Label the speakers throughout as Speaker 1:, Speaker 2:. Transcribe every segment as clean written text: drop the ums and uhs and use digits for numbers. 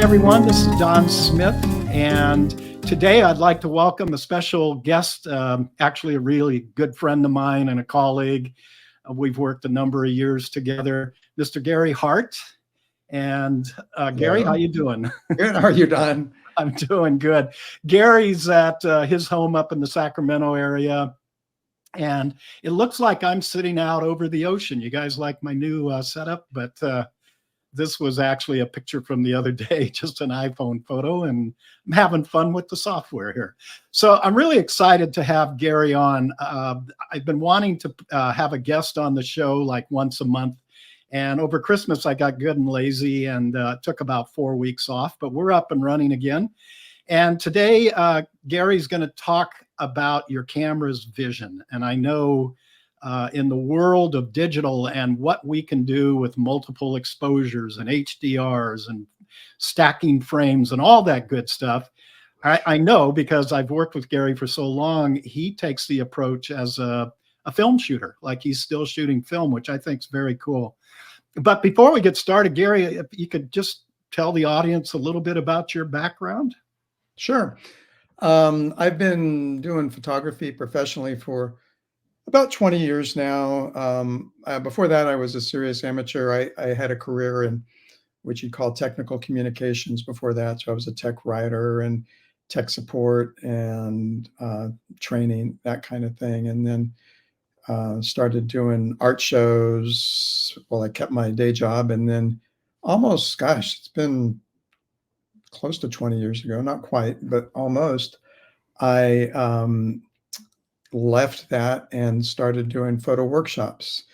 Speaker 1: everyone. This is Don Smith, and today I'd like to welcome a special guest, actually a really good friend of mine and a colleague. We've worked a number of years together, Mr. Gary Hart. And Gary, how you doing?
Speaker 2: Good. How are you, Don?
Speaker 1: I'm doing good. Gary's at his home up in the Sacramento area, and it looks like I'm sitting out over the ocean. You guys like my new setup, but this was actually a picture from the other day, just an iPhone photo, and I'm having fun with the software here. So I'm really excited to have Gary on. I've been wanting to have a guest on the show like once a month. And over Christmas, I got good and lazy and took about 4 weeks off, but we're up and running again. And today, Gary's going to talk about your camera's vision. And I know in the world of digital and what we can do with multiple exposures and HDRs and stacking frames and all that good stuff, I know because I've worked with Gary for so long, he takes the approach as a film shooter, like he's still shooting film, which I think is very cool. But before we get started, Gary, if you could just tell the audience a little bit about your background.
Speaker 2: Sure. I've been doing photography professionally for about 20 years now. Before that, I was a serious amateur. I had a career in what you call technical communications before that. So I was a tech writer and tech support and training, that kind of thing. And then started doing art shows while I kept my day job. And then almost, gosh, it's been close to 20 years ago, not quite, but almost, I left that and started doing photo workshops,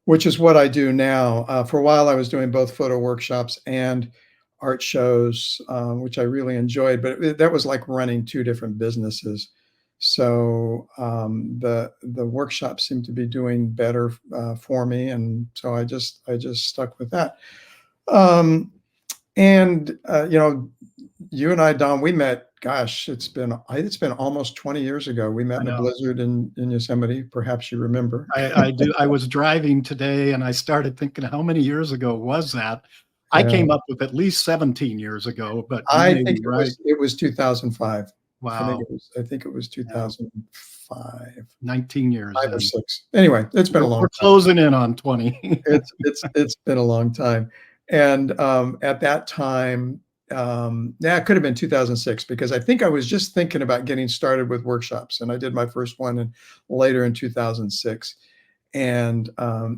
Speaker 2: which is what I do now. For a while, I was doing both photo workshops and art shows, which I really enjoyed, but that was like running two different businesses. So the workshops seemed to be doing better for me, and so I just stuck with that. You and I, Don, we met. Gosh, it's been almost 20 years ago. We met in a blizzard in Yosemite. Perhaps you remember.
Speaker 1: I do. I was driving today, and I started thinking, how many years ago was that? I came up with at least 17 years ago, but
Speaker 2: I think it was 2005.
Speaker 1: Wow.
Speaker 2: I think it was 2005.
Speaker 1: 19 years.
Speaker 2: 5 or 6. Anyway, it's been a long time.
Speaker 1: We're closing in on 20.
Speaker 2: It's been a long time. And at that time, it could have been 2006, because I think I was just thinking about getting started with workshops, and I did my first one later in 2006, and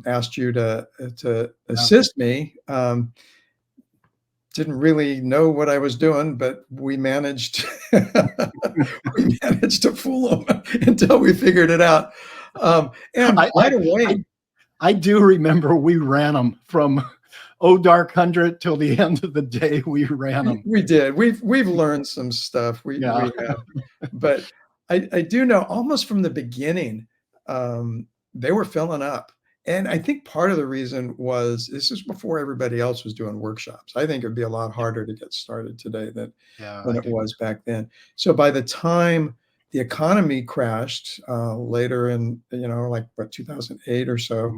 Speaker 2: asked you to assist me. Didn't really know what I was doing, but we managed to fool them until we figured it out. And by the way,
Speaker 1: I do remember we ran them from dark 100 till the end of the day. We ran them.
Speaker 2: We did. We've learned some stuff. We have. But I do know almost from the beginning, they were filling up. And I think part of the reason was this is before everybody else was doing workshops. I think it'd be a lot harder to get started today than it was back then. So by the time the economy crashed later in, like 2008 or so,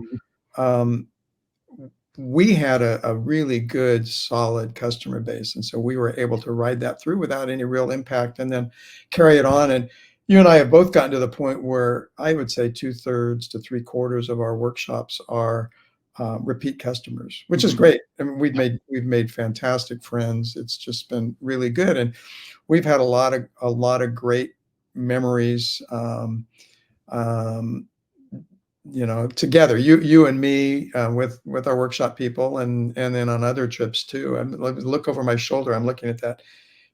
Speaker 2: we had a really good, solid customer base. And so we were able to ride that through without any real impact and then carry it on. And you and I have both gotten to the point where I would say 2/3 to 3/4 of our workshops are repeat customers, which is great. I mean, we've made fantastic friends. It's just been really good, and we've had a lot of great memories. Together, you and me, with our workshop people, and then on other trips too. I look over my shoulder. I'm looking at that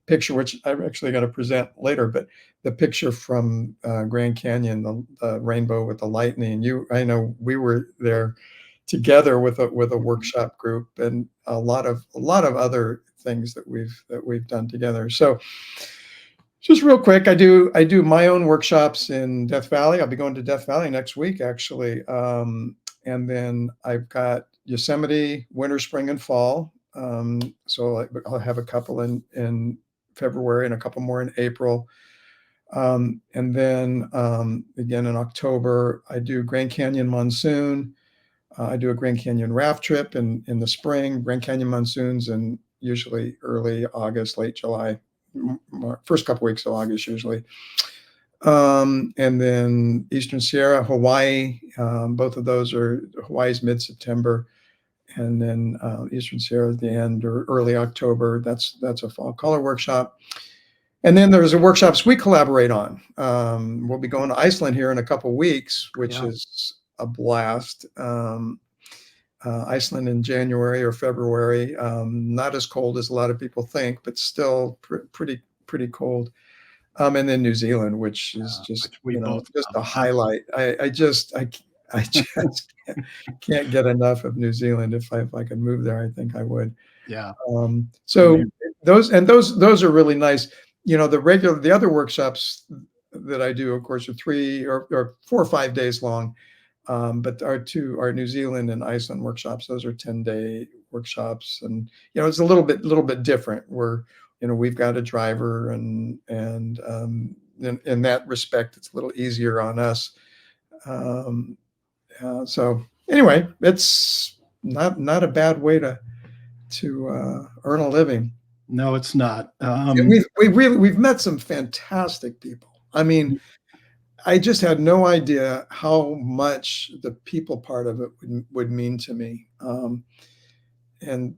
Speaker 2: picture, which I'm actually going to present later, but the picture from Grand Canyon, the rainbow with the lightning. I know we were there together with a workshop group, and a lot of other things that we've done together. So just real quick, I do my own workshops in Death Valley. I'll be going to Death Valley next week, actually. And then I've got Yosemite, winter, spring, and fall. So I'll have a couple in February and a couple more in April. And then again in October, I do Grand Canyon Monsoon. I do a Grand Canyon raft trip in the spring, Grand Canyon Monsoons in usually early August, late July, first couple weeks of August usually. And then Eastern Sierra, Hawaii, both of those are Hawaii's mid-September, and then Eastern Sierra at the end or early October. That's a fall color workshop. And then there's the workshops we collaborate on. We'll be going to Iceland here in a couple weeks, which is a blast. Iceland in January or February, not as cold as a lot of people think, but still pretty cold. And then New Zealand, which is just,
Speaker 1: which we both
Speaker 2: just a
Speaker 1: love.
Speaker 2: highlight. I just can't get enough of New Zealand. If I could move there, I think I would.
Speaker 1: Yeah.
Speaker 2: So those are really nice. The other workshops that I do, of course, are 3 or 4 or 5 days long. But our New Zealand and Iceland workshops, those are 10-day workshops, and it's a little bit different. We've got a driver, and in that respect, it's a little easier on us. So anyway, it's not a bad way to earn a living.
Speaker 1: No, it's not.
Speaker 2: We've met some fantastic people. I mean, I just had no idea how much the people part of it would mean to me. And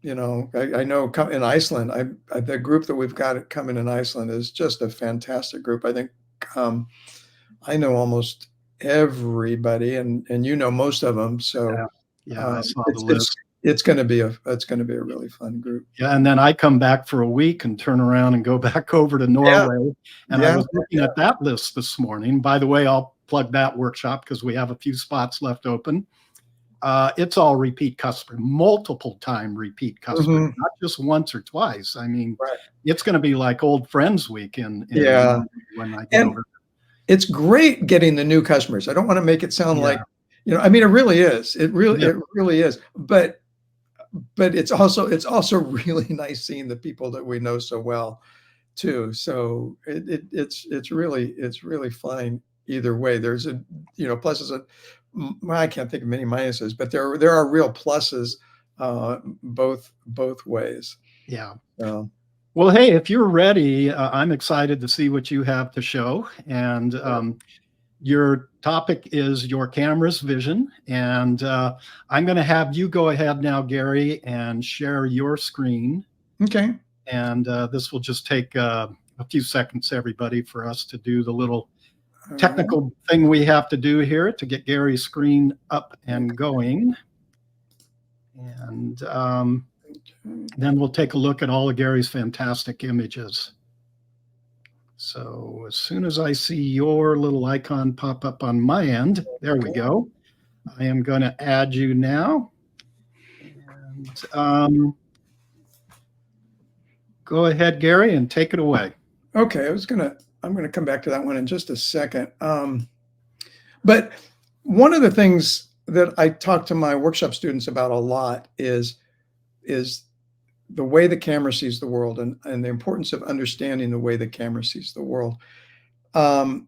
Speaker 2: I know in Iceland, the group that we've got coming in Iceland is just a fantastic group. I think I know almost everybody, and most of them. So
Speaker 1: I saw the list.
Speaker 2: It's going to be a really fun group.
Speaker 1: Yeah, and then I come back for a week and turn around and go back over to Norway. And I was looking at that list this morning. By the way, I'll plug that workshop because we have a few spots left open. It's all repeat customer, multiple time repeat customer, not just once or twice. I mean, it's going to be like old friends week in when I get over.
Speaker 2: It's great getting the new customers. I don't want to make it sound like, I mean, it really is. It really is. But it's also really nice seeing the people that we know so well too. So it's really fine either way. There's pluses. I can't think of many minuses, but there are real pluses both ways.
Speaker 1: Yeah. Well, hey, if you're ready, I'm excited to see what you have to show. And your topic is your camera's vision. And I'm going to have you go ahead now, Gary, and share your screen.
Speaker 2: Okay.
Speaker 1: And this will just take a few seconds, everybody, for us to do the little technical thing we have to do here to get Gary's screen up and going. And then we'll take a look at all of Gary's fantastic images. So as soon as I see your little icon pop up on my end, there we go. I am going to add you now. And go ahead, Gary, and take it away.
Speaker 2: Okay, I'm going to come back to that one in just a second. But one of the things that I talk to my workshop students about a lot is the way the camera sees the world, and the importance of understanding the way the camera sees the world.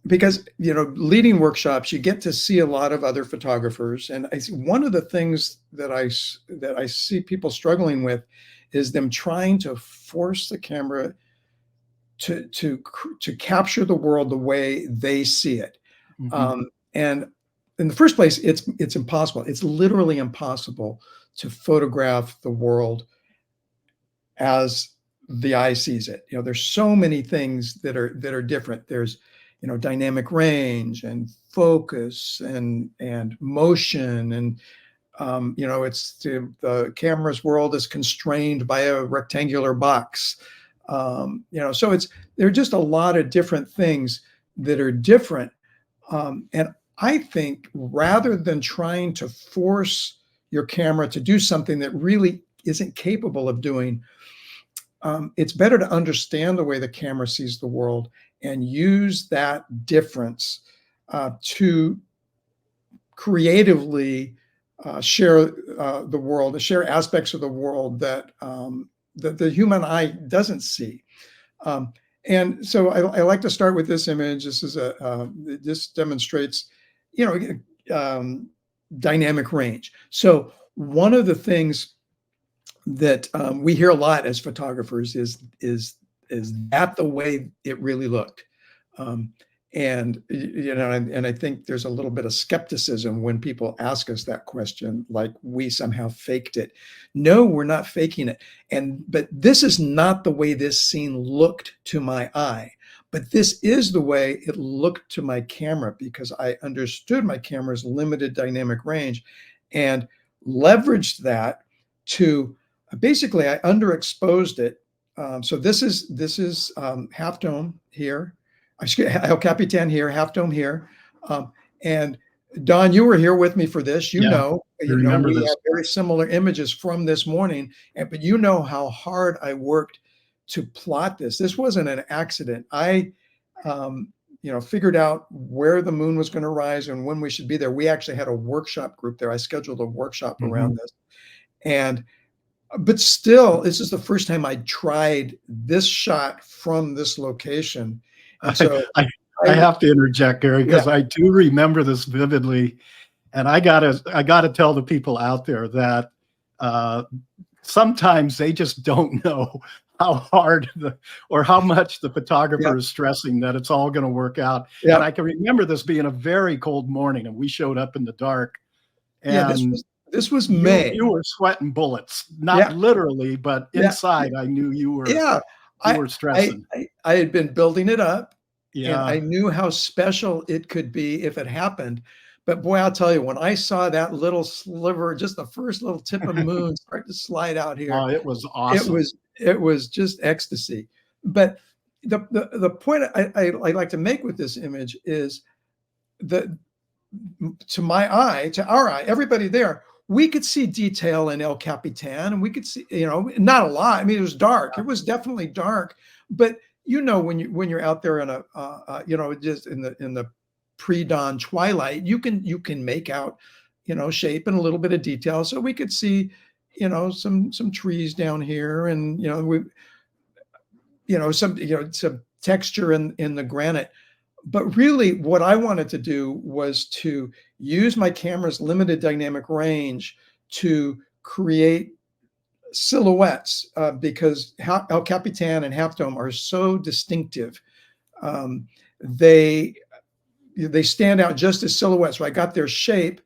Speaker 2: Because, leading workshops, you get to see a lot of other photographers. And one of the things that I see people struggling with is them trying to force the camera to capture the world the way they see it. And in the first place, it's impossible. It's literally impossible to photograph the world as the eye sees it. There's so many things that are different. There's, dynamic range and focus and motion, and it's the camera's world is constrained by a rectangular box. So there are just a lot of different things that are different. And I think rather than trying to force your camera to do something that really isn't capable of doing, it's better to understand the way the camera sees the world and use that difference to creatively share the world, share aspects of the world that the human eye doesn't see. And so I like to start with this image. This demonstrates, dynamic range. So one of the things that we hear a lot as photographers is that the way it really looked? Um, and you know, and I think there's a little bit of skepticism when people ask us that question, like we somehow faked it. No, we're not faking it. But this is not the way this scene looked to my eye. But this is the way it looked to my camera, because I understood my camera's limited dynamic range and leveraged that to basically I underexposed it. So this is Half Dome here, El Capitan here, Half Dome here, and Don, you were here with me for this.
Speaker 1: Yeah, I
Speaker 2: You know,
Speaker 1: remember
Speaker 2: we
Speaker 1: this.
Speaker 2: have very similar images from this morning, but you know how hard I worked to plot this. This wasn't an accident. I, you know, figured out where the moon was going to rise and when we should be there. We actually had a workshop group there. I scheduled a workshop
Speaker 1: Mhm.
Speaker 2: around this, and but still, this is the first time I tried this shot from this location. And
Speaker 1: I,
Speaker 2: so
Speaker 1: I, I
Speaker 2: I,
Speaker 1: have to interject, Gary,
Speaker 2: yeah,
Speaker 1: because I do remember this vividly, and I gotta tell the people out there that uh, sometimes they just don't know how hard or how much the
Speaker 2: yeah,
Speaker 1: photographer is stressing that it's all going to work out. And
Speaker 2: yeah,
Speaker 1: I can remember this being a very cold morning, and we showed up in the dark,
Speaker 2: yeah.
Speaker 1: and
Speaker 2: This was
Speaker 1: you
Speaker 2: May.
Speaker 1: were sweating bullets, not
Speaker 2: Yeah,
Speaker 1: literally, but
Speaker 2: yeah,
Speaker 1: inside. I knew you were
Speaker 2: yeah.
Speaker 1: you
Speaker 2: I
Speaker 1: were stressing.
Speaker 2: I had been building it up, and I
Speaker 1: Yeah.
Speaker 2: knew how special it could be if it happened. But boy, I'll tell you, when I saw that little sliver, just the first little tip of moon start to slide out here,
Speaker 1: Oh, it was
Speaker 2: it
Speaker 1: awesome.
Speaker 2: was it was just ecstasy. But the point I like to make with this image is that to my eye, to our eye, everybody there, we could see detail in El Capitan, and we could see, you know, not a lot. I mean, it was dark. It was definitely dark, but you know, when you're out there in a, you know, just in the pre-dawn twilight, you can make out, you know, shape and a little bit of detail. So we could see, you know, some trees down here, and you know, some texture in the granite. But really, what I wanted to do was to use my camera's limited dynamic range to create silhouettes, because El Capitan and Half Dome are so distinctive. Um, they they stand out just as silhouettes. So I got their shape,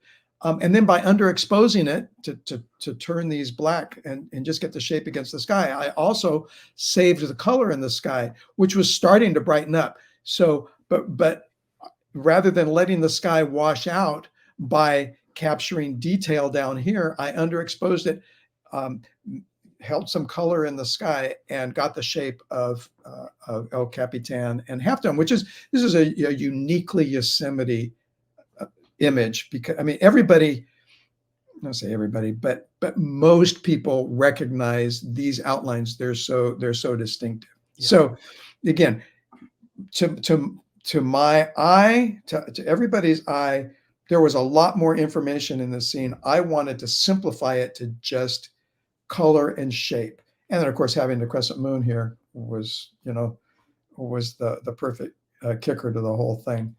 Speaker 2: and then by underexposing it to turn these black and just get the shape against the sky, I also saved the color in the sky, which was starting to brighten up. So, but rather than letting the sky wash out by capturing detail down here, I underexposed it, um, held some color in the sky, and got the shape of El Capitan and Half Dome, this is a uniquely Yosemite image, because I mean everybody, I don't say everybody, but most people recognize these outlines. They're so distinctive.
Speaker 1: Yeah.
Speaker 2: So again, to my eye, to everybody's eye, there was a lot more information in the scene. I wanted to simplify it to just color and shape. And then of course having the crescent moon here was, you know, was the perfect kicker to the whole thing.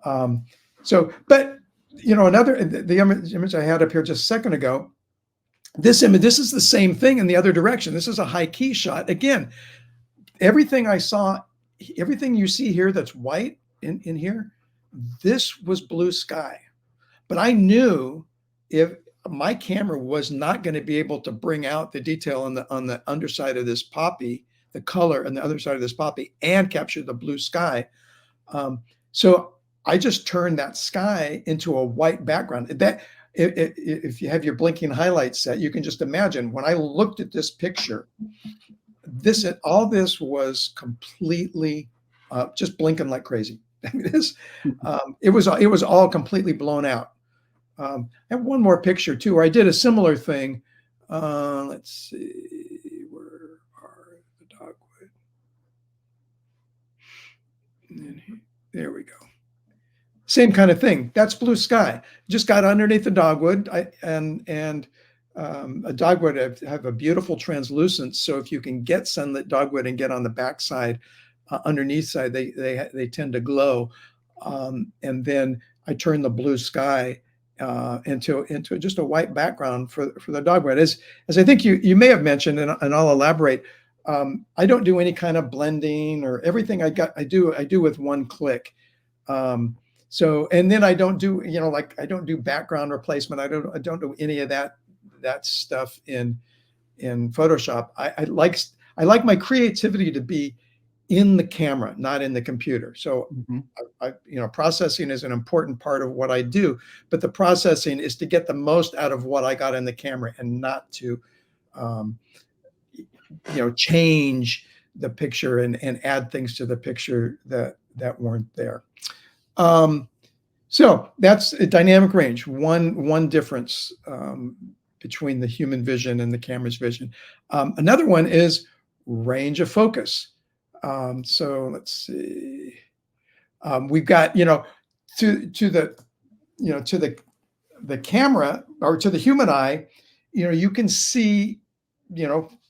Speaker 2: Um, so, but you know, the image I had up here just a second ago, this image, this is the same thing in the other direction. This is a high key shot. Again, everything I saw, everything you see here that's white in here, this was blue sky. But I knew if my camera was not going to be able to bring out the detail on the underside of this poppy, the color on the other side of this poppy, and capture the blue sky. So I just turned that sky into a white background. That if you have your blinking highlights set, you can just imagine when I looked at this picture, all this was completely just blinking like crazy. It was all completely blown out. I have one more picture too, where I did a similar thing. Let's see, where are the dogwood? There we go. Same kind of thing. That's blue sky. Just got underneath the dogwood, and a dogwood have a beautiful translucence. So if you can get sunlit dogwood and get on the backside, underneath side, they tend to glow. And then I turn the blue sky into just a white background for the dog bread. As I think you may have mentioned, and I'll elaborate. I don't do any kind of blending, or everything I do with one click. So, and then I don't do, like, I don't do background replacement. I don't do any of that stuff in Photoshop. I like my creativity to be in the camera, not in the computer. So processing is an important part of what I do, but the processing is to get the most out of what I got in the camera, and not to, change the picture and add things to the picture that weren't there. So that's a dynamic range. One difference between the human vision and the camera's vision. Another one is range of focus. So let's see. We've got, to the camera, or to the human eye, you can see,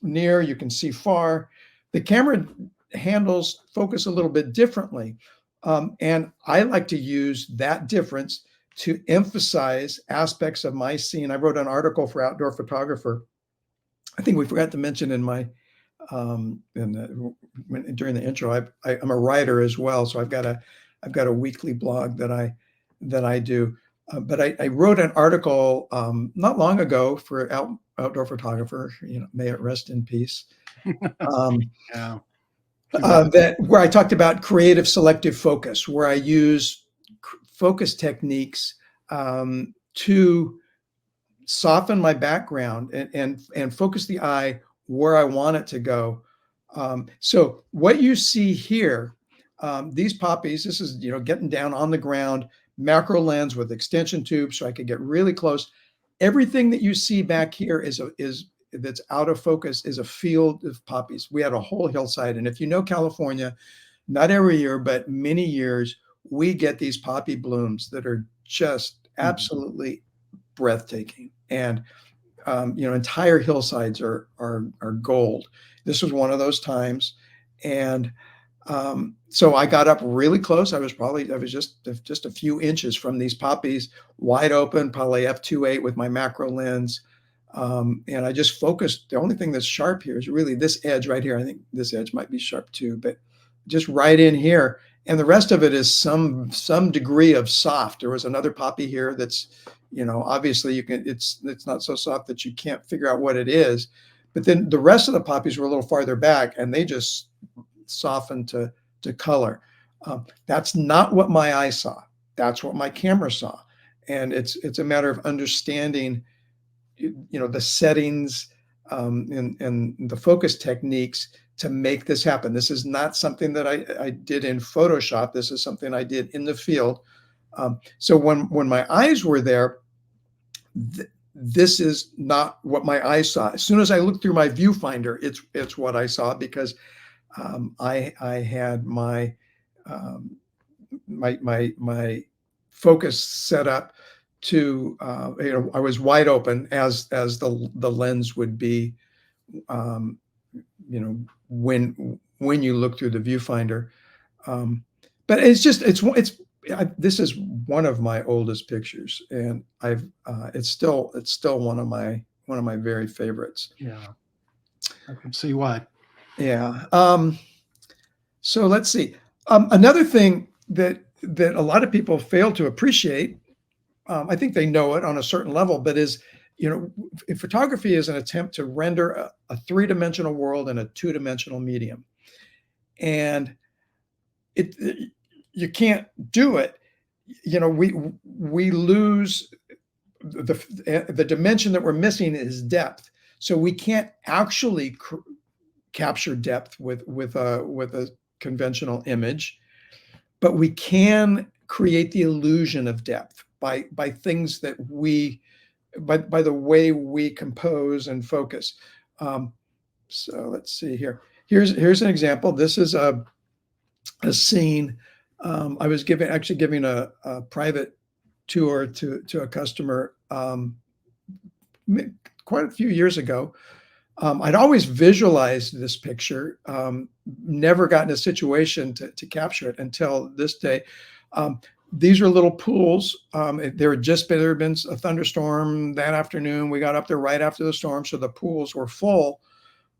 Speaker 2: near, you can see far. The camera handles focus a little bit differently. And I like to use that difference to emphasize aspects of my scene. I wrote an article for Outdoor Photographer. I think we forgot to mention in my during the intro, I'm a writer as well, so I've got a weekly blog that I do. But I wrote an article not long ago for Outdoor Photographer. May it rest in peace.
Speaker 1: Yeah.
Speaker 2: Where I talked about creative selective focus, where I use focus techniques to soften my background and focus the eye where I want it to go. So what you see here, these poppies, this is, getting down on the ground, macro lens with extension tube, so I could get really close. Everything that you see back here is that's out of focus is a field of poppies. We had a whole hillside. And if you know California, not every year, but many years, we get these poppy blooms that are just absolutely breathtaking. And, entire hillsides are gold. This was one of those times. And so I got up really close. I was just a few inches from these poppies, wide open, probably f2.8 with my macro lens. And I just focused. The only thing that's sharp here is really this edge right here. I think this edge might be sharp too, but just right in here. And the rest of it is some degree of soft. There was another poppy here that's, obviously it's not so soft that you can't figure out what it is. But then the rest of the poppies were a little farther back, and they just softened to color. That's not what my eye saw. That's what my camera saw. And it's a matter of understanding the settings and the focus techniques to make this happen. This is not something that I did in Photoshop. This is something I did in the field. So when my eyes were there, this is not what my eyes saw. As soon as I looked through my viewfinder, it's what I saw, because I had my focus set up to I was wide open as the lens would be when you look through the viewfinder. But this is one of my oldest pictures, and it's still one of my very favorites.
Speaker 1: Yeah, I can see why.
Speaker 2: Yeah. So let's see. Another thing that a lot of people fail to appreciate, I think they know it on a certain level, but photography is an attempt to render a three-dimensional world in a two-dimensional medium. And you can't do it. We lose the dimension that we're missing is depth. So we can't actually capture depth with a conventional image, but we can create the illusion of depth by things that by the way we compose and focus. So let's see here. Here's an example. This is a scene. I was giving a private tour to a customer quite a few years ago. I'd always visualized this picture, never gotten a situation to capture it until this day. these are little pools. There had been a thunderstorm that afternoon. We got up there right after the storm, so the pools were full.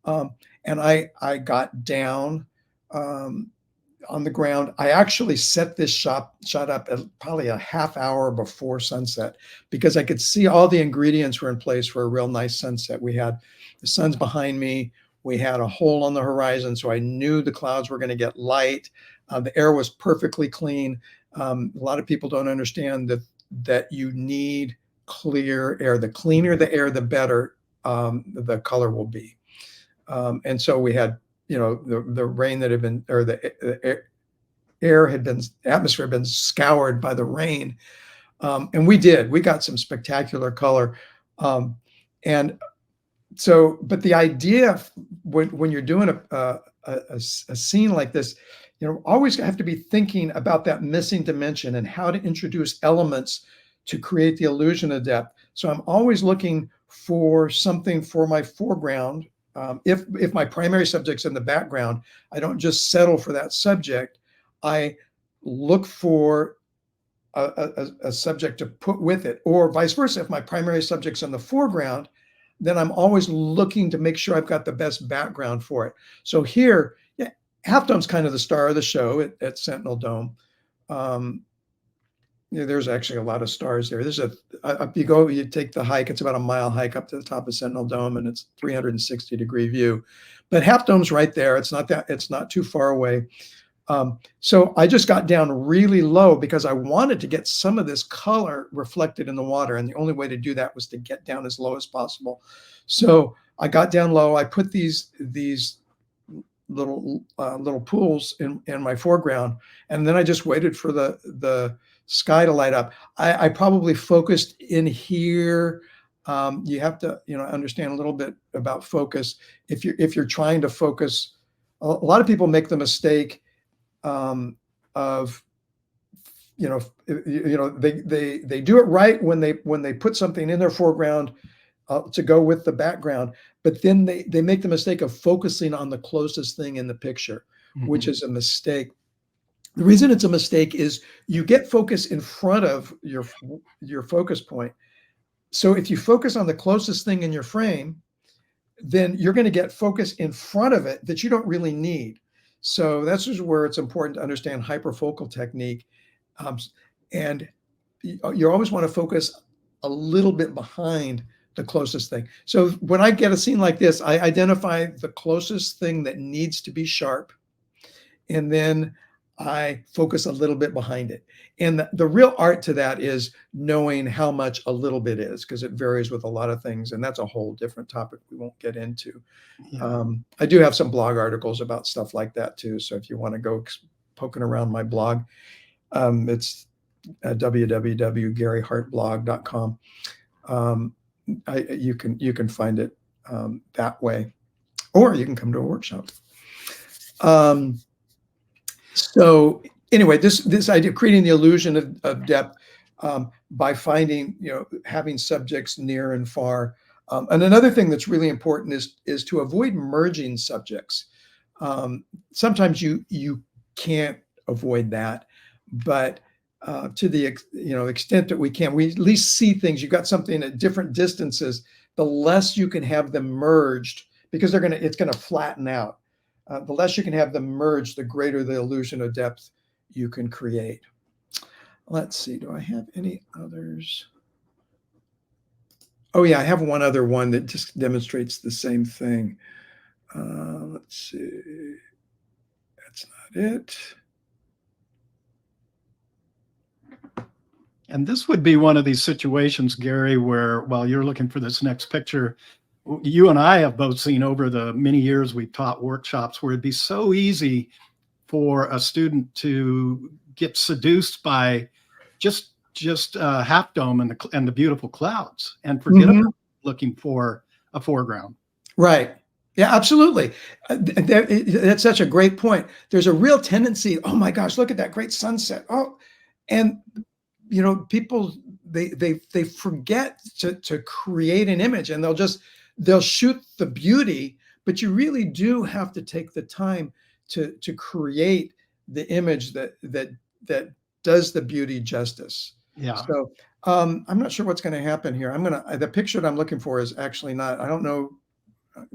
Speaker 2: And I got down on the ground. I actually set this shot up at probably a half hour before sunset because I could see all the ingredients were in place for a real nice sunset. We had the sun's behind me. We had a hole on the horizon, so I knew the clouds were going to get light. The air was perfectly clean. A lot of people don't understand that you need clear air. The cleaner the air, the better the color will be. And so we had, the rain that had been, or the atmosphere had been scoured by the rain. And we got some spectacular color. And so, but the idea when you're doing a scene like this, always have to be thinking about that missing dimension and how to introduce elements to create the illusion of depth. So I'm always looking for something for my foreground. If my primary subject's in the background, I don't just settle for that subject. I look for a subject to put with it, or vice versa. If my primary subject's in the foreground, then I'm always looking to make sure I've got the best background for it. So here, Half Dome's kind of the star of the show at Sentinel Dome. There's actually a lot of stars there. You take the hike, it's about a mile hike up to the top of Sentinel Dome, and it's 360-degree view. But Half Dome's right there. It's not too far away. So I just got down really low because I wanted to get some of this color reflected in the water. And the only way to do that was to get down as low as possible. So I got down low. I put these little pools in my foreground. And then I just waited for the sky to light up. I probably focused in here. You have to, understand a little bit about focus. If you're trying to focus, a lot of people make the mistake of they do it right when they put something in their foreground to go with the background, but then they make the mistake of focusing on the closest thing in the picture, which is a mistake. The reason it's a mistake is you get focus in front of your focus point. So if you focus on the closest thing in your frame, then you're going to get focus in front of it that you don't really need. So that's just where it's important to understand hyperfocal technique. And you always want to focus a little bit behind the closest thing. So when I get a scene like this, I identify the closest thing that needs to be sharp, and then I focus a little bit behind it. And the real art to that is knowing how much a little bit is, because it varies with a lot of things. And that's a whole different topic we won't get into. Yeah. I do have some blog articles about stuff like that too. So if you want to go poking around my blog, it's www.garyhartblog.com. You can find it that way, or you can come to a workshop. So anyway, this idea of creating the illusion of depth by finding, having subjects near and far. And another thing that's really important is to avoid merging subjects. Sometimes you can't avoid that, but to the extent that we can, we at least see things. You've got something at different distances. The less you can have them merged, because it's gonna flatten out. The less you can have them merged, the greater the illusion of depth you can create. Let's see, do I have any others? Oh yeah, I have one other one that just demonstrates the same thing. Let's see, that's not it.
Speaker 1: And this would be one of these situations, Gary, where while you're looking for this next picture, you and I have both seen over the many years we've taught workshops where it'd be so easy for a student to get seduced by just Half Dome and the beautiful clouds and forget about looking for a foreground.
Speaker 2: Right. Yeah, absolutely. That's such a great point. There's a real tendency, oh my gosh, look at that great sunset. Oh, and people, they forget to create an image, and they'll shoot the beauty, but you really do have to take the time to create the image that does the beauty justice.
Speaker 1: Yeah.
Speaker 2: So I'm not sure what's going to happen here. The picture that I'm looking for is actually not, I don't know.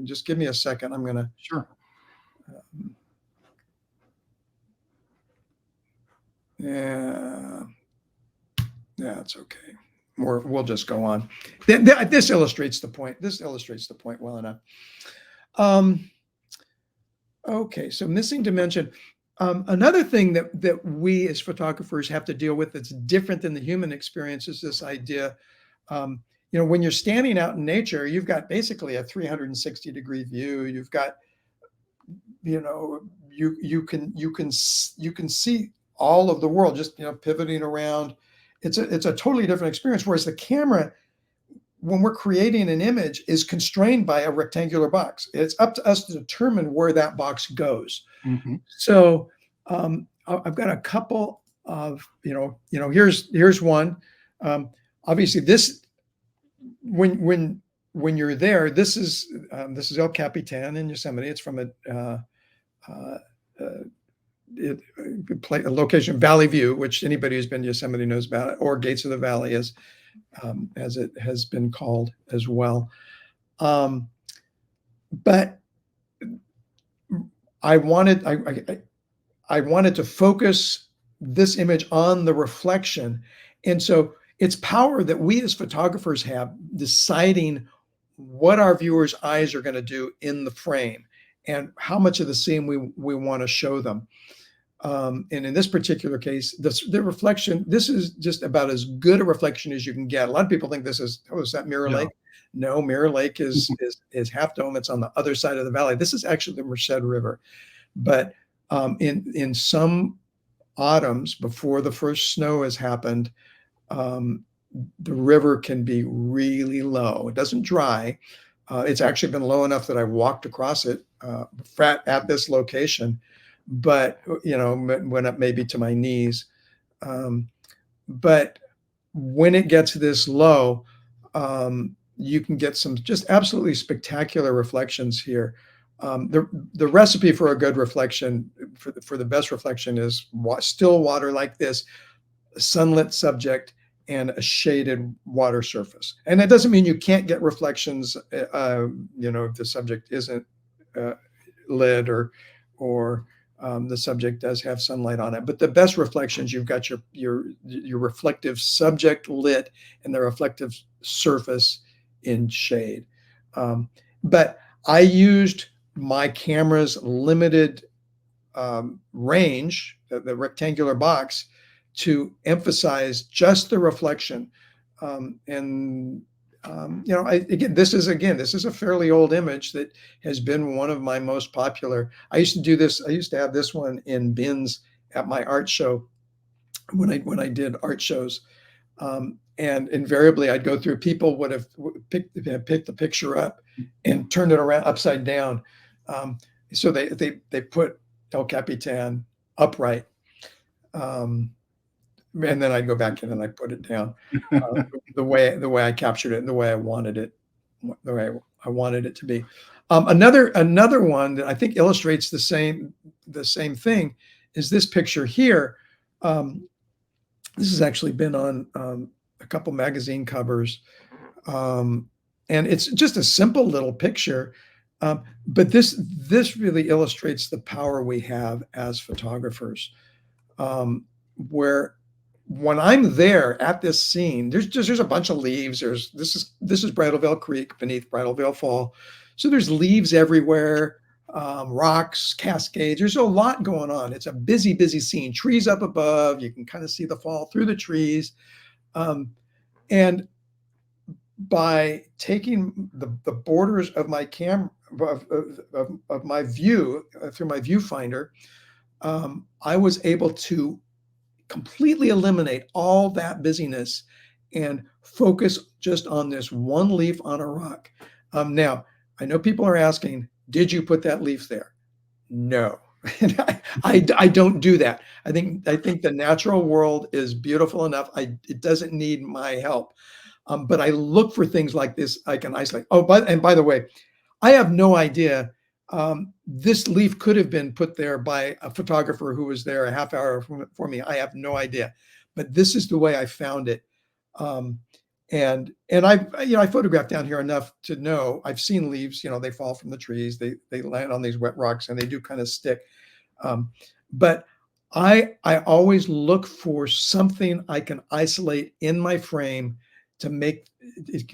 Speaker 2: Just give me a second. I'm going to,
Speaker 1: Sure.
Speaker 2: yeah, it's okay. We'll just go on. This illustrates the point. This illustrates the point well enough. Okay, so missing dimension. Another thing that we as photographers have to deal with that's different than the human experience is this idea. When you're standing out in nature, you've got basically a 360-degree view. You've got, you can see all of the world just pivoting around. It's a totally different experience. Whereas the camera, when we're creating an image, is constrained by a rectangular box. It's up to us to determine where that box goes.
Speaker 1: Mm-hmm.
Speaker 2: So I've got a couple of, here's one. Obviously, this when you're there, this is El Capitan in Yosemite. It's from a location, Valley View, which anybody who's been to Yosemite knows about, or Gates of the Valley, as it has been called as well. But I wanted to focus this image on the reflection. And so it's power that we as photographers have deciding what our viewers' eyes are going to do in the frame and how much of the scene we want to show them. And in this particular case, the reflection, this is just about as good a reflection as you can get. A lot of people think is that Mirror Lake? No, Mirror Lake is Half Dome. It's on the other side of the valley. This is actually the Merced River. But in some autumns, before the first snow has happened, the river can be really low. It doesn't dry. It's actually been low enough that I walked across it at this location, but went up maybe to my knees. But when it gets this low, you can get some just absolutely spectacular reflections here. The recipe for a good reflection, for the best reflection, is still water like this, a sunlit subject, and a shaded water surface. And that doesn't mean you can't get reflections, if the subject isn't lit or the subject does have sunlight on it. But the best reflections, you've got your reflective subject lit and the reflective surface in shade. But I used my camera's limited range, the rectangular box, to emphasize just the reflection. Again, this is a fairly old image that has been one of my most popular. I used to do this. I used to have this one in bins at my art show when I did art shows. And invariably I'd go through, people would have picked the picture up and turned it around upside down. So they put El Capitan upright. And then I'd go back in and I'd put it down the way I captured it and the way I wanted it, to be. Another one that I think illustrates the same thing is this picture here. This has actually been on a couple magazine covers, and it's just a simple little picture, but this really illustrates the power we have as photographers, where when I'm there at this scene, there's a bunch of leaves. This is Bridal Veil Creek beneath Bridal Veil Fall, so there's leaves everywhere, rocks, cascades. There's a lot going on. It's a busy scene. Trees up above. You can kind of see the fall through the trees, and by taking the borders of my camera of my view through my viewfinder, I was able to completely eliminate all that busyness and focus just on this one leaf on a rock. Now, I know people are asking, did you put that leaf there? No, I don't do that. I think the natural world is beautiful enough. It doesn't need my help. But I look for things like this I can isolate. Oh, by the way, I have no idea This leaf could have been put there by a photographer who was there a half hour for me. I have no idea, but this is the way I found it. And I photographed down here enough to know I've seen leaves, they fall from the trees, they land on these wet rocks and they do kind of stick. But I always look for something I can isolate in my frame to make it,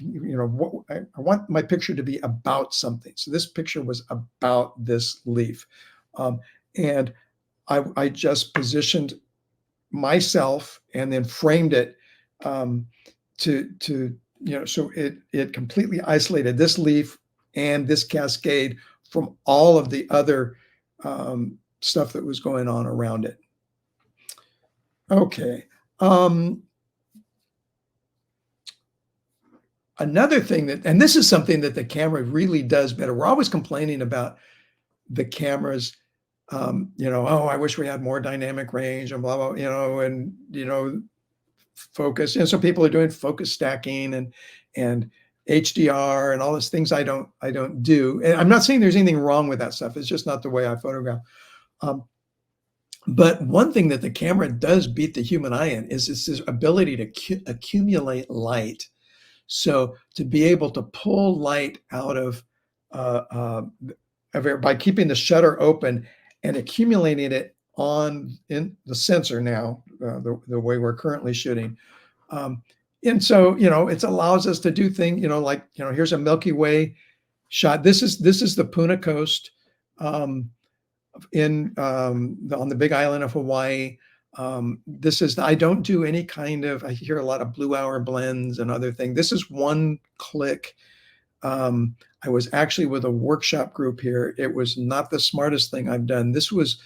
Speaker 2: I want my picture to be about something. So this picture was about this leaf. And I just positioned myself and then framed it so it completely isolated this leaf and this cascade from all of the other stuff that was going on around it. Okay. Another thing and this is something that the camera really does better. We're always complaining about the cameras, oh, I wish we had more dynamic range and blah, blah, and focus. And so people are doing focus stacking and HDR and all those things I don't do. And I'm not saying there's anything wrong with that stuff. It's just not the way I photograph. But one thing that the camera does beat the human eye in is this ability to accumulate light. So to be able to pull light out of by keeping the shutter open and accumulating it in the sensor now, the way we're currently shooting. And so, it allows us to do things, here's a Milky Way shot. This is the Puna Coast on the Big Island of Hawaii. I don't do any I hear a lot of blue hour blends and other things. This is one click. I was actually with a workshop group here. It was not the smartest thing I've done. This was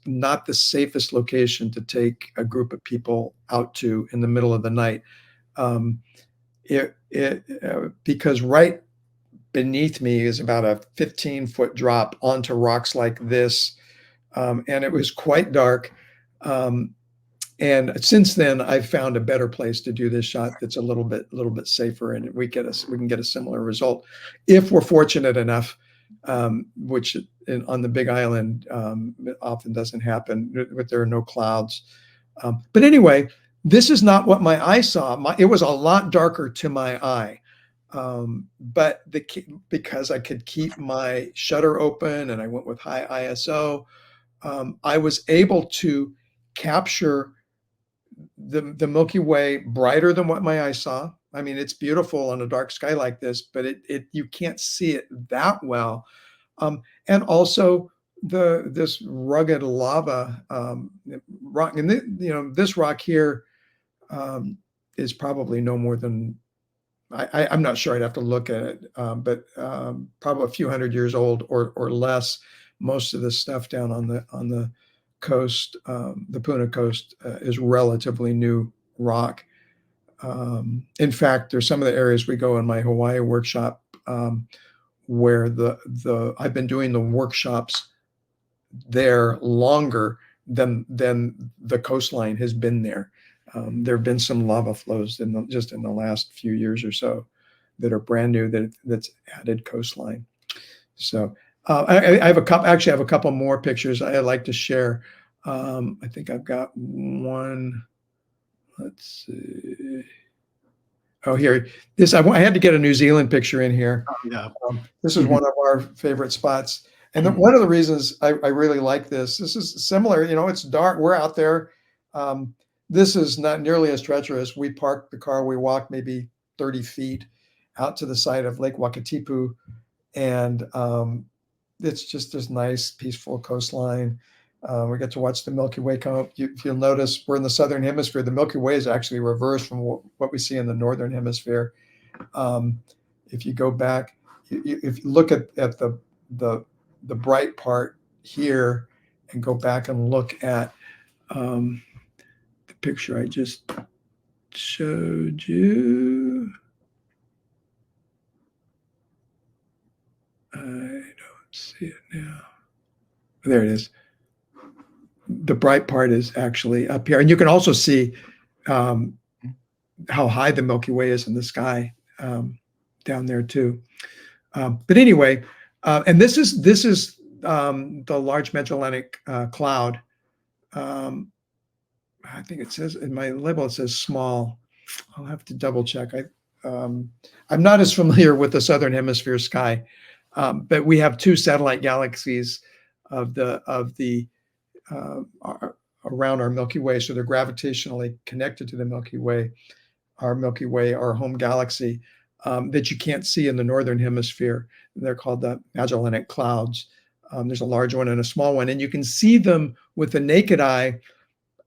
Speaker 2: not the safest location to take a group of people out to in the middle of the night. Because right beneath me is about a 15-foot drop onto rocks like this. And it was quite dark. And since then, I've found a better place to do this shot that's a little bit safer, and we can get a similar result if we're fortunate enough, which on the Big Island it often doesn't happen. There are no clouds. But anyway, this is not what my eye saw. It was a lot darker to my eye. But because I could keep my shutter open and I went with high ISO, I was able to capture the Milky Way brighter than what my eye saw. I mean, it's beautiful on a dark sky like this, but you can't see it that well. And also this rugged lava rock, and this rock here is probably no more than I'm not sure. I'd have to look at it, but probably a few hundred years old or less. Most of the stuff down on the coast, the Puna Coast, is relatively new rock. In fact, there's some of the areas we go in my Hawaii workshop where I've been doing the workshops there longer than the coastline has been there. There have been some lava flows just in the last few years or so that are brand new that's added coastline. So I have a couple more pictures I'd like to share. I think I've got one. Let's see. Oh, here. I had to get a New Zealand picture in here.
Speaker 1: Oh, yeah.
Speaker 2: This is one of our favorite spots. And one of the reasons I really like this is similar. It's dark. We're out there. This is not nearly as treacherous. We parked the car. We walked maybe 30 feet out to the side of Lake Wakatipu. And it's just this nice, peaceful coastline. We get to watch the Milky Way come up. If you'll notice, we're in the southern hemisphere. The Milky Way is actually reversed from what we see in the northern hemisphere. If you go back, if you look at the bright part here and go back and look at the picture I just showed you. I don't see it now. There it is. The bright part is actually up here. And you can also see how high the Milky Way is in the sky down there too. But anyway, And this is the Large Magellanic Cloud. Um, I think it says in my label, it says small. I'll have to double check. I'm not as familiar with the Southern Hemisphere sky, but we have two satellite galaxies of the around our Milky Way, so they're gravitationally connected to the Milky Way. Our Milky Way, our home galaxy, that you can't see in the Northern Hemisphere. They're called the Magellanic Clouds. There's a large one and a small one, and you can see them with the naked eye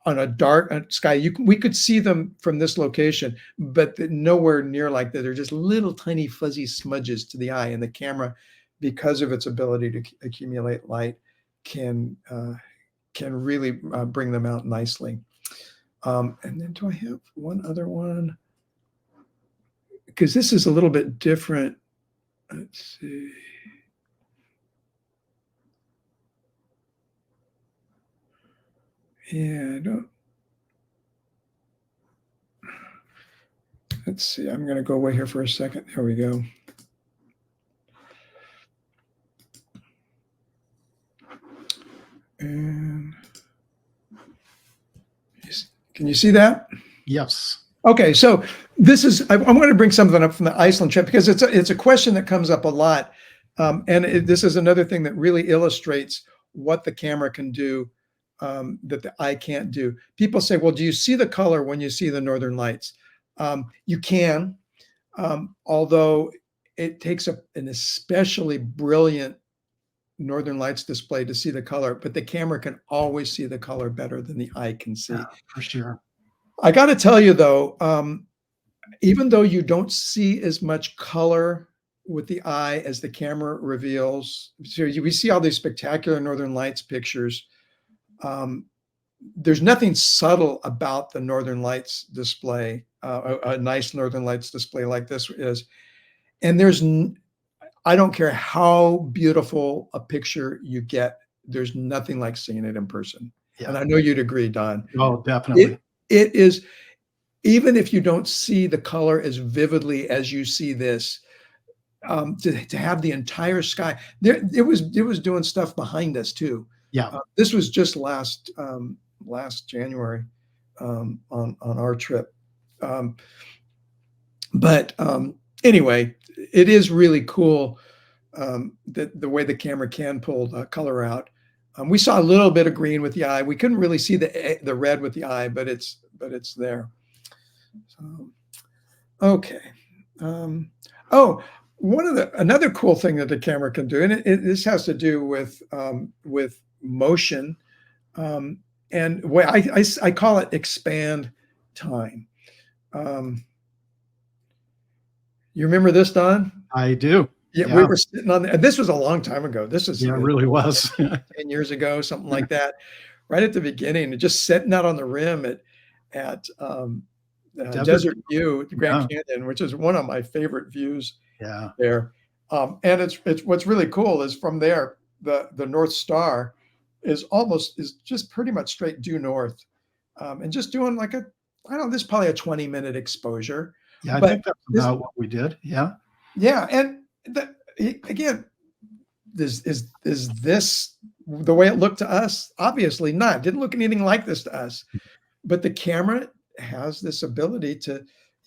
Speaker 2: on a dark sky. We could see them from this location, but nowhere near like that. They're just little tiny fuzzy smudges to the eye, and the camera, because of its ability to accumulate light, can really bring them out nicely. And then do I have one other one? Because this is a little bit different. Let's see. Yeah, I don't. Let's see. I'm going to go away here for a second. There we go. And can you see that?
Speaker 1: Yes.
Speaker 2: Okay, so this is, I'm going to bring something up from the Iceland trip because it's a question that comes up a lot. This is another thing that really illustrates what the camera can do that the eye can't do. People say, well, do you see the color when you see the Northern Lights? You can, although it takes an especially brilliant Northern Lights display to see the color, but the camera can always see the color better than the eye can see.
Speaker 1: Yeah, for sure.
Speaker 2: I got to tell you though, even though you don't see as much color with the eye as the camera reveals, so we see all these spectacular Northern Lights pictures. There's nothing subtle about the Northern Lights display, a nice Northern Lights display like this is. And I don't care how beautiful a picture you get, there's nothing like seeing it in person.
Speaker 1: Yeah.
Speaker 2: And I know you'd agree, Don.
Speaker 1: Oh, definitely.
Speaker 2: It is, even if you don't see the color as vividly as you see this, to have the entire sky there, it was doing stuff behind us too.
Speaker 1: Yeah.
Speaker 2: This was just last January on our trip. But anyway, it is really cool that the way the camera can pull the color out. We saw a little bit of green with the eye. We couldn't really see the red with the eye, but it's there. So, okay. Another cool thing that the camera can do, and this has to do with motion, and what I call it expand time. You remember this, Don?
Speaker 1: I do.
Speaker 2: Yeah, we were sitting on this was a long time ago. This is,
Speaker 1: yeah, it really was
Speaker 2: 10 years ago, something like that. Right at the beginning, just sitting out on the rim at Desert View, the Grand Canyon, which is one of my favorite views.
Speaker 1: Yeah.
Speaker 2: There, and it's what's really cool is from there the North Star is just pretty much straight due north, and just doing like I don't know, this is probably a 20-minute exposure.
Speaker 1: Yeah, I think that's about what we did. Yeah.
Speaker 2: Yeah, and again, is this the way it looked to us? Obviously not. It didn't look anything like this to us. But the camera has this ability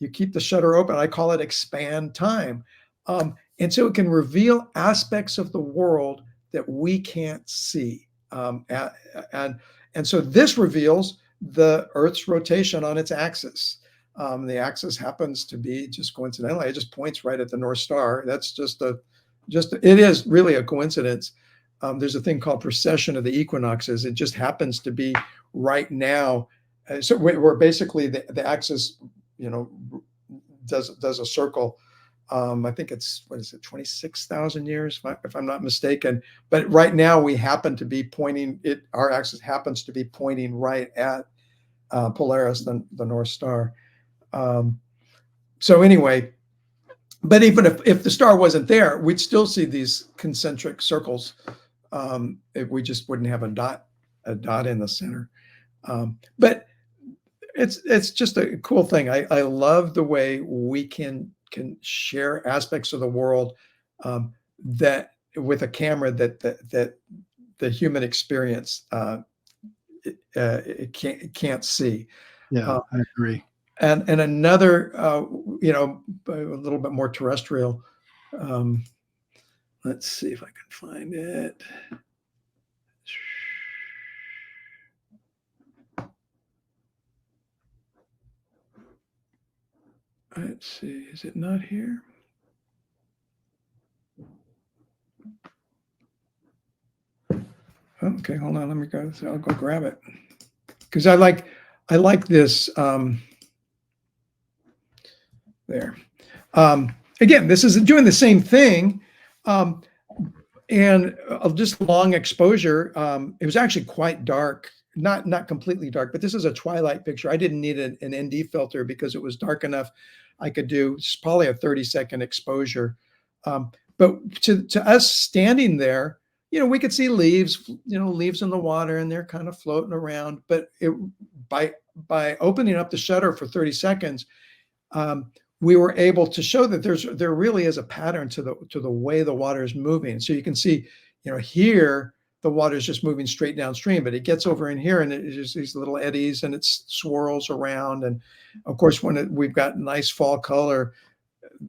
Speaker 2: you keep the shutter open. I call it expand time. And so it can reveal aspects of the world that we can't see. And so this reveals the Earth's rotation on its axis. The axis happens to be just coincidentally, it just points right at the North Star. That's it is really a coincidence. There's a thing called precession of the equinoxes. It just happens to be right now. So we're basically the axis, does a circle. I think it's, 26,000 years, if I'm not mistaken. But right now we happen to be our axis happens to be pointing right at Polaris, the North Star. So anyway, but even if the star wasn't there, we'd still see these concentric circles. If we just wouldn't have a dot in the center. But it's just a cool thing. I love the way we can share aspects of the world that with a camera that the human experience it can't see.
Speaker 1: Yeah,
Speaker 2: Uh,
Speaker 1: I agree.
Speaker 2: and another, you know, a little bit more terrestrial. Um, let's see if I can find it. Let's see, is it not here? Okay, hold on. Let me go. So I'll go grab it because I like this. There. Again, this is doing the same thing, and just long exposure. It was actually quite dark, not completely dark, but this is a twilight picture. I didn't need an ND filter because it was dark enough. I could do probably a 30-second exposure. But to us standing there, you know, we could see leaves, you know, leaves in the water, and they're kind of floating around. But by opening up the shutter for 30 seconds, we were able to show that there really is a pattern to the way the water is moving. So you can see, you know, here the water is just moving straight downstream, but it gets over in here and it's just these little eddies and it swirls around. And of course, we've got nice fall color,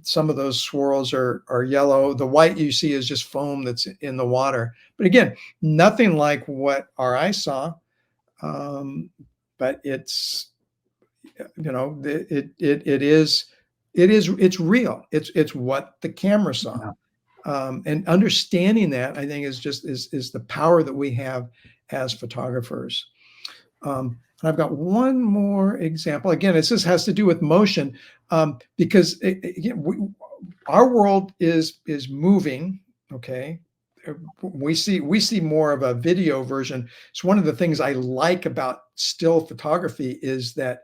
Speaker 2: some of those swirls are yellow. The white you see is just foam that's in the water. But again, nothing like what our eyes saw. But it's, you know, it's real. It's what the camera saw.
Speaker 1: Yeah.
Speaker 2: And understanding that, I think, is the power that we have as photographers. And I've got one more example. Again, this has to do with motion, because again, our world is moving. Okay, we see more of a video version. It's one of the things I like about still photography is that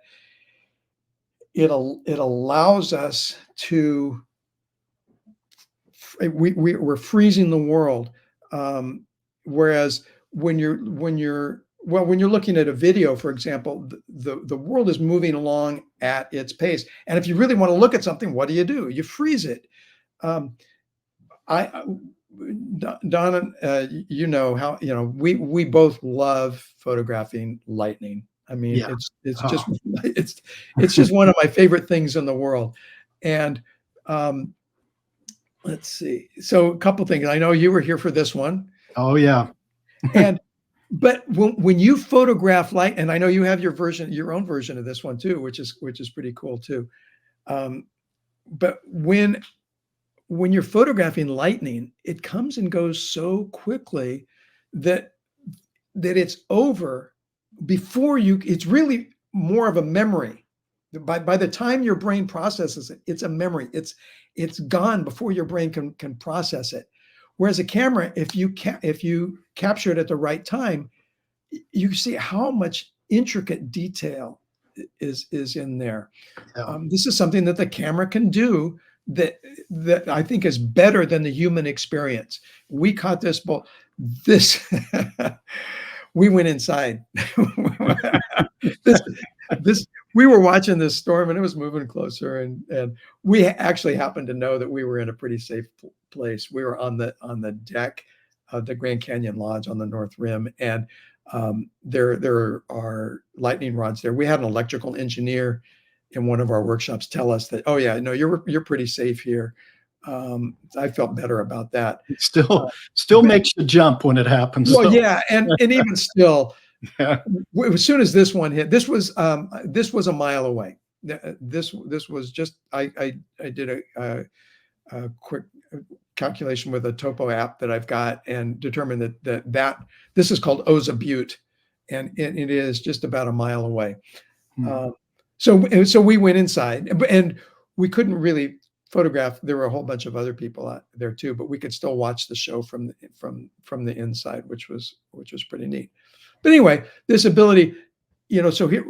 Speaker 2: it allows us to we're freezing the world, whereas when you're looking at a video, for example, the world is moving along at its pace, and if you really want to look at something, what do? You freeze it. I Donna, you know how, you know, we both love photographing lightning. I mean,
Speaker 1: Yeah.
Speaker 2: it's
Speaker 1: Oh,
Speaker 2: just it's just one of my favorite things in the world. And let's see. So a couple things. I know you were here for this one.
Speaker 1: oh yeah.
Speaker 2: And but when you photograph light, and I know you have your own version of this one too, which is pretty cool too. But when you're photographing lightning, it comes and goes so quickly that it's over before it's really more of a memory. By the time your brain processes it, it's a memory. It's gone before your brain can process it. Whereas a camera, if you capture it at the right time, you see how much intricate detail is in there.
Speaker 1: Yeah.
Speaker 2: This is something that the camera can do that I think is better than the human experience. We caught this we went inside. this we were watching this storm and it was moving closer, and we actually happened to know that we were in a pretty safe place. We were on the deck of the Grand Canyon Lodge on the North Rim, and there are lightning rods there. We had an electrical engineer in one of our workshops tell us that, oh yeah, no, you're pretty safe here. I felt better about that.
Speaker 1: It still makes you jump when it happens.
Speaker 2: Well,
Speaker 1: So,
Speaker 2: yeah, and even still,
Speaker 1: yeah.
Speaker 2: as soon as this one hit, this was a mile away. This was just I did a quick calculation with a topo app that I've got and determined that this is called Oza Butte, and it is just about a mile away. So we went inside, and we couldn't really photograph. There were a whole bunch of other people out there too, but we could still watch the show from the inside, which was pretty neat. But anyway, this ability, you know, so here,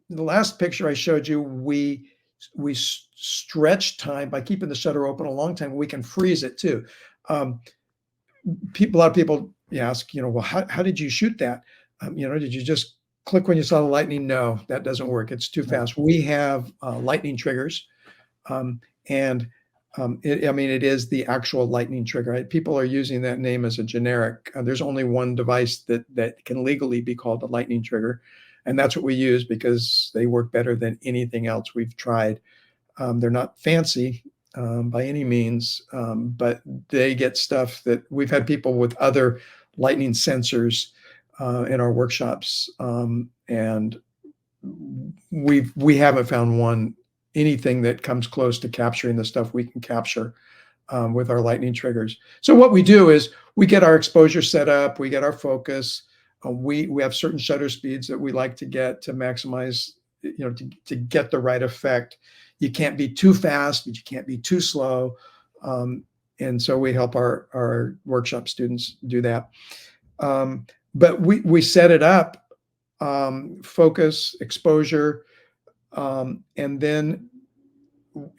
Speaker 2: the last picture I showed you, we stretch time by keeping the shutter open a long time. We can freeze it too. A lot of people ask, you know, well, how did you shoot that? You know, did you just click when you saw the lightning? No, that doesn't work. It's too fast. We have lightning triggers, and I mean, it is the actual lightning trigger. People are using that name as a generic. There's only one device that can legally be called a lightning trigger, and that's what we use because they work better than anything else we've tried. They're not fancy by any means, but they get stuff that we've had people with other lightning sensors in our workshops, and we haven't found anything that comes close to capturing the stuff we can capture with our lightning triggers. So what we do is we get our exposure set up, we get our focus, we have certain shutter speeds that we like to get to maximize, to get the right effect. You can't be too fast, but you can't be too slow. And so we help our workshop students do that. But we set it up, focus, exposure, and then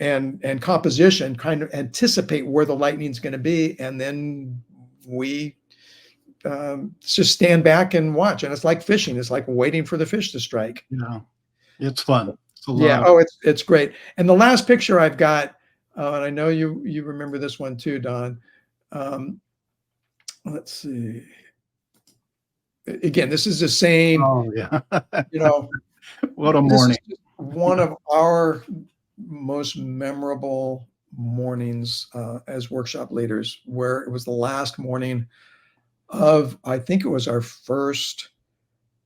Speaker 2: and composition, kind of anticipate where the lightning's going to be, and then we just stand back and watch. And it's like fishing; it's like waiting for the fish to strike.
Speaker 1: Yeah, it's fun. It's a
Speaker 2: Yeah.
Speaker 1: lot.
Speaker 2: Oh, it's great. And the last picture I've got, and I know you remember this one too, Don. Let's see. Again, this is the same.
Speaker 1: Oh yeah. What a
Speaker 2: This
Speaker 1: morning.
Speaker 2: is just one of our most memorable mornings as workshop leaders, where it was the last morning of, I think it was our first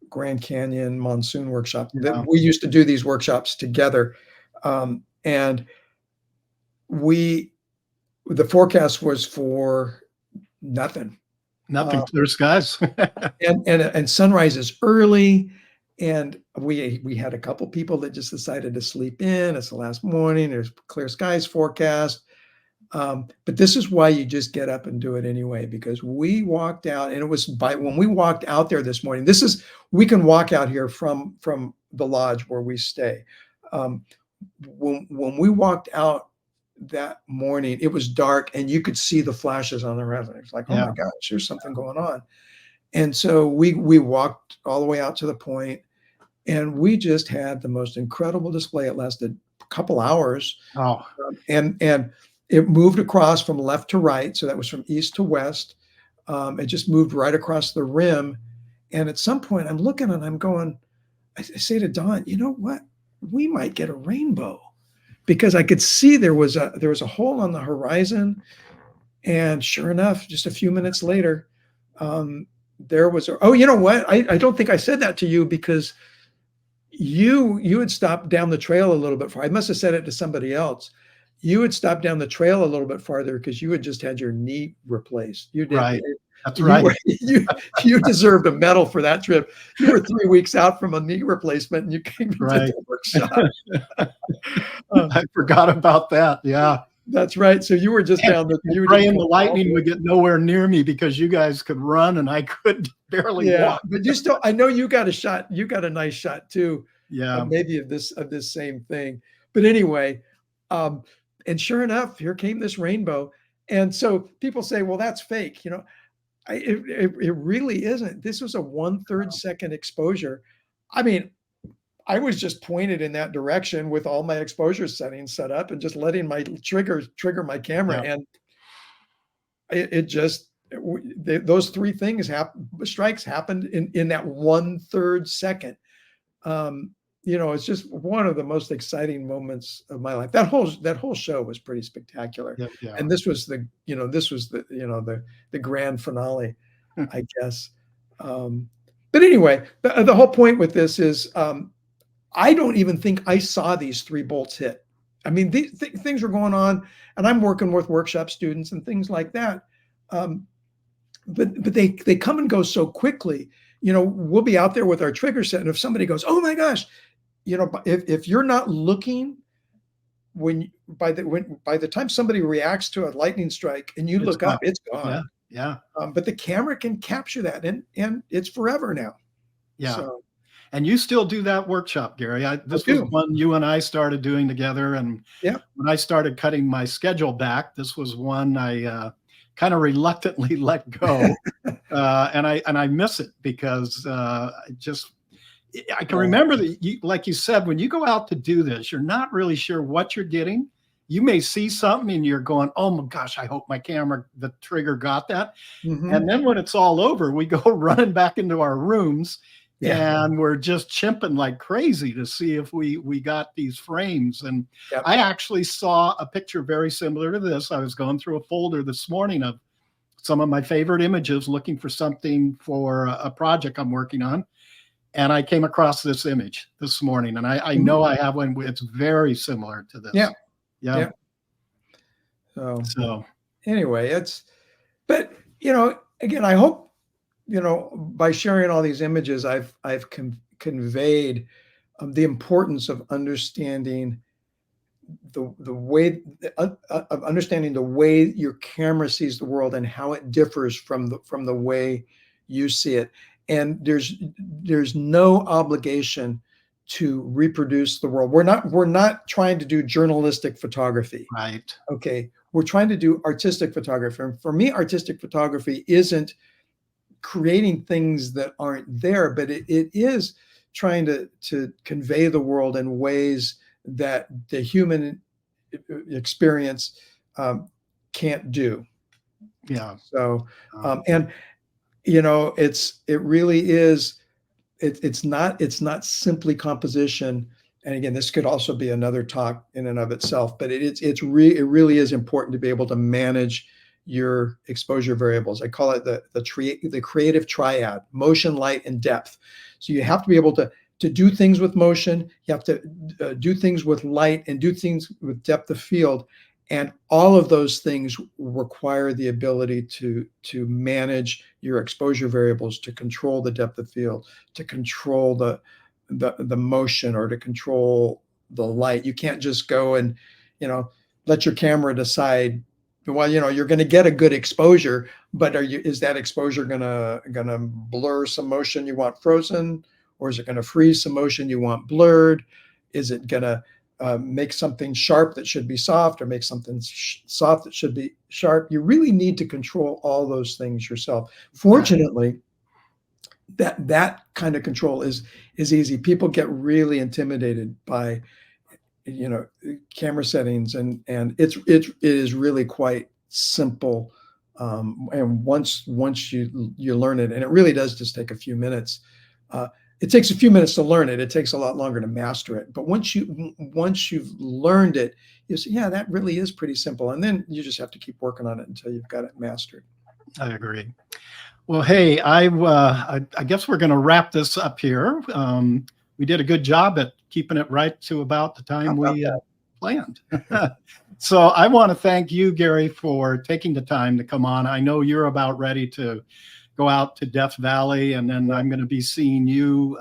Speaker 2: Grand Canyon monsoon workshop.
Speaker 1: Yeah.
Speaker 2: That we used to do these workshops together. And the forecast was for nothing.
Speaker 1: Nothing, clear skies.
Speaker 2: and sunrise is early, and we had a couple people that just decided to sleep in. It's the last morning. There's clear skies forecast, but this is why you just get up and do it anyway. Because we walked out, and it was when we walked out there this morning. We can walk out here from the lodge where we stay. When we walked out that morning, it was dark, and you could see the flashes on the horizon. It's like, oh my gosh, there's something going on. And so we walked all the way out to the point, and we just had the most incredible display. It lasted a couple hours.
Speaker 1: Oh,
Speaker 2: and it moved across from left to right. So that was from east to west. It just moved right across the rim. And at some point I'm looking and I'm going, I say to Don, you know what? We might get a rainbow, because I could see there was a hole on the horizon. And sure enough, just a few minutes later, there was oh, you know what? I don't think I said that to you, because you had stopped down the trail a little bit far. I must have said it to somebody else. You had stopped down the trail a little bit farther because you had just had your knee replaced. You did.
Speaker 1: right. That's right.
Speaker 2: You deserved a medal for that trip. You were 3 weeks out from a knee replacement, and you came to the workshop.
Speaker 1: I forgot about that. Yeah.
Speaker 2: That's right. So you were just down the. You were
Speaker 1: praying the lightning would get nowhere near me, because you guys could run and I could barely walk.
Speaker 2: But you still, I know you got a shot. You got a nice shot too.
Speaker 1: Yeah.
Speaker 2: Maybe of this same thing. But anyway, and sure enough, here came this rainbow. And so people say, well, that's fake. It really isn't. This was a 1/3 second exposure. I mean, I was just pointed in that direction with all my exposure settings set up and just letting my trigger my camera. And it just, those three things strikes happened in that 1/3 second. It's just one of the most exciting moments of my life. That whole show was pretty spectacular.
Speaker 1: Yeah.
Speaker 2: And this was the grand finale, I guess. But anyway, the whole point with this is, I don't even think I saw these 3 bolts hit. I mean, these things were going on, and I'm working with workshop students and things like that. But they come and go so quickly. We'll be out there with our trigger set, and if somebody goes, "Oh my gosh," if you're not looking, by the time somebody reacts to a lightning strike and you look up, it's gone.
Speaker 1: Yeah.
Speaker 2: But the camera can capture that, and it's forever now.
Speaker 1: Yeah.
Speaker 2: So,
Speaker 1: and you still do that workshop, Gary. This was one you and I started doing together. And when I started cutting my schedule back, this was one I kind of reluctantly let go. And I miss it, because I can remember that, like you said, when you go out to do this, you're not really sure what you're getting. you may see something and you're going, oh my gosh, I hope my camera, the trigger got that.
Speaker 2: Mhm.
Speaker 1: And then when it's all over, we go running back into our rooms
Speaker 2: Yeah.
Speaker 1: and we're just chimping like crazy to see if we got these frames. And
Speaker 2: Yep.
Speaker 1: I actually saw a picture very similar to this. I was going through a folder this morning of some of my favorite images, looking for something for a project I'm working on. And I came across this image this morning, and I
Speaker 2: Mhm.
Speaker 1: know I have one. It's very similar to this.
Speaker 2: Yeah.
Speaker 1: Yeah.
Speaker 2: Yeah. So
Speaker 1: So
Speaker 2: anyway, but again, I hope, by sharing all these images, I've conveyed the importance of understanding the way of understanding the way your camera sees the world and how it differs from the way you see it. And there's no obligation to reproduce the world. We're not trying to do journalistic photography.
Speaker 1: right.
Speaker 2: Okay, we're trying to do artistic photography. And for me, artistic photography isn't creating things that aren't there, but it is trying to convey the world in ways that the human experience can't do.
Speaker 1: Yeah.
Speaker 2: So,
Speaker 1: Um,
Speaker 2: and it really is. It's not simply composition. And again, this could also be another talk in and of itself. But it really is important to be able to manage your exposure variables. I call it the creative triad: motion, light, and depth. So you have to be able to do things with motion. You have to do things with light and do things with depth of field. And all of those things require the ability to manage your exposure variables, to control the depth of field, to control the motion, or to control the light. You can't just go and let your camera decide. Well, you're going to get a good exposure, but is that exposure gonna blur some motion you want frozen, or is it going to freeze some motion you want blurred? Is it going to make something sharp that should be soft, or make something soft that should be sharp? You really need to control all those things yourself. Fortunately, that kind of control is easy. People get really intimidated by camera settings, and it is really quite simple. And once you learn it, and it really does just take a few minutes. It takes a few minutes to learn it. It takes a lot longer to master it. But once you've learned it, you say, yeah, that really is pretty simple. And then you just have to keep working on it until you've got it mastered.
Speaker 1: I agree. Well, hey, I guess we're going to wrap this up here. We did a good job at keeping it right to about the
Speaker 2: How
Speaker 1: time
Speaker 2: about
Speaker 1: we
Speaker 2: that?
Speaker 1: planned. So I want to thank you, Gary, for taking the time to come on. I know you're about ready to go out to Death Valley, and then I'm going to be seeing you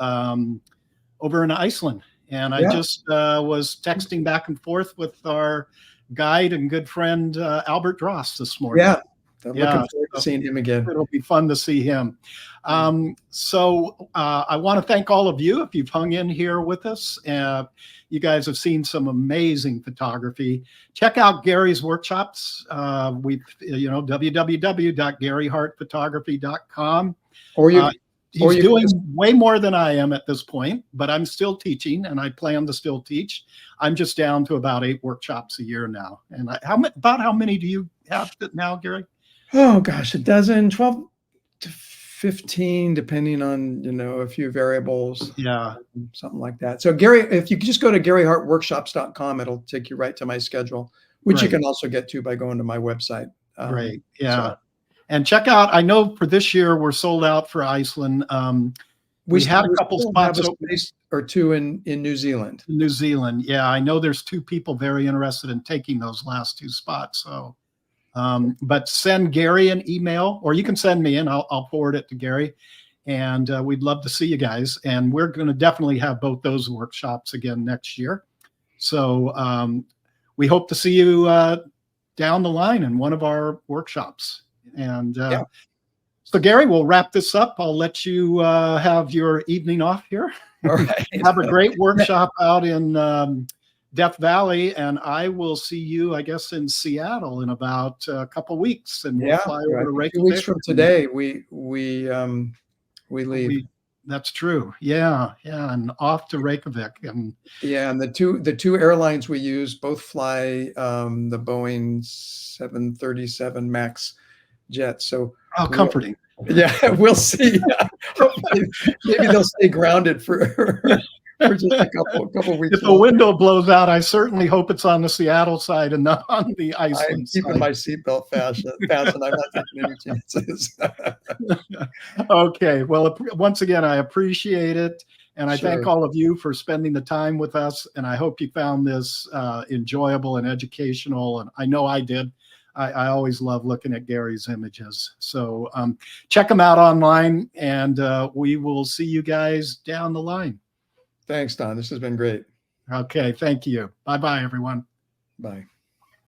Speaker 1: over in Iceland. And I
Speaker 2: Yeah.
Speaker 1: just was texting back and forth with our guide and good friend Albert Dross this morning.
Speaker 2: Yeah. I'm
Speaker 1: Yeah,
Speaker 2: looking forward to seeing him again.
Speaker 1: it'll be fun to see him. So I want to thank all of you if you've hung in here with us. You guys have seen some amazing photography. Check out Gary's workshops. www.garyhartphotography.com.
Speaker 2: Or you
Speaker 1: He's
Speaker 2: you
Speaker 1: doing
Speaker 2: just-
Speaker 1: way more than I am at this point, but I'm still teaching, and I plan to still teach. I'm just down to about 8 workshops a year now. And about how many do you have now, Gary?
Speaker 2: Oh gosh, a dozen, 12 to 15, depending on, a few variables.
Speaker 1: Yeah.
Speaker 2: Something like that. So Gary, if you could just go to GaryHartWorkshops.com, it'll take you right to my schedule, which you
Speaker 1: Right.
Speaker 2: can also get to by going to my website.
Speaker 1: Great. Yeah.
Speaker 2: So
Speaker 1: And check out, I know for this year we're sold out for Iceland. We had a couple
Speaker 2: still
Speaker 1: spots
Speaker 2: have a
Speaker 1: open
Speaker 2: space or two in New Zealand.
Speaker 1: in New Zealand. Yeah, I know there's 2 people very interested in taking those last 2 spots. So, but send Gary an email, or you can send me and I'll forward it to Gary. And we'd love to see you guys. And we're going to definitely have both those workshops again next year. So we hope to see you down the line in one of our workshops. And
Speaker 2: Yeah.
Speaker 1: so, Gary, we'll wrap this up. I'll let you have your evening off here.
Speaker 2: All right.
Speaker 1: Have a great workshop out in Death Valley, and I will see you, I guess, in Seattle in about a couple weeks, and we'll fly over to
Speaker 2: I think
Speaker 1: Reykjavik.
Speaker 2: 2 weeks from today, we leave.
Speaker 1: That's true. Yeah, yeah, and off to Reykjavik. And
Speaker 2: Yeah, and the two airlines we use both fly the Boeing 737 Max jet. So
Speaker 1: how
Speaker 2: we'll,
Speaker 1: comforting.
Speaker 2: yeah, we'll see. Hopefully, maybe they'll stay grounded for for just a couple weeks
Speaker 1: If the
Speaker 2: longer.
Speaker 1: window blows out, I certainly hope it's on the Seattle side and not on the
Speaker 2: I'm
Speaker 1: Iceland
Speaker 2: keeping
Speaker 1: side.
Speaker 2: my seatbelt fastened. I'm not taking any chances.
Speaker 1: Okay. Well, once again, I appreciate it. And I thank
Speaker 2: Sure.
Speaker 1: all of you for spending the time with us. And I hope you found this enjoyable and educational. And I know I did. I always love looking at Gary's images. So check them out online, and we will see you guys down the line.
Speaker 2: Thanks, Don. This has been great.
Speaker 1: Okay. Thank you. Bye-bye, everyone.
Speaker 2: Bye.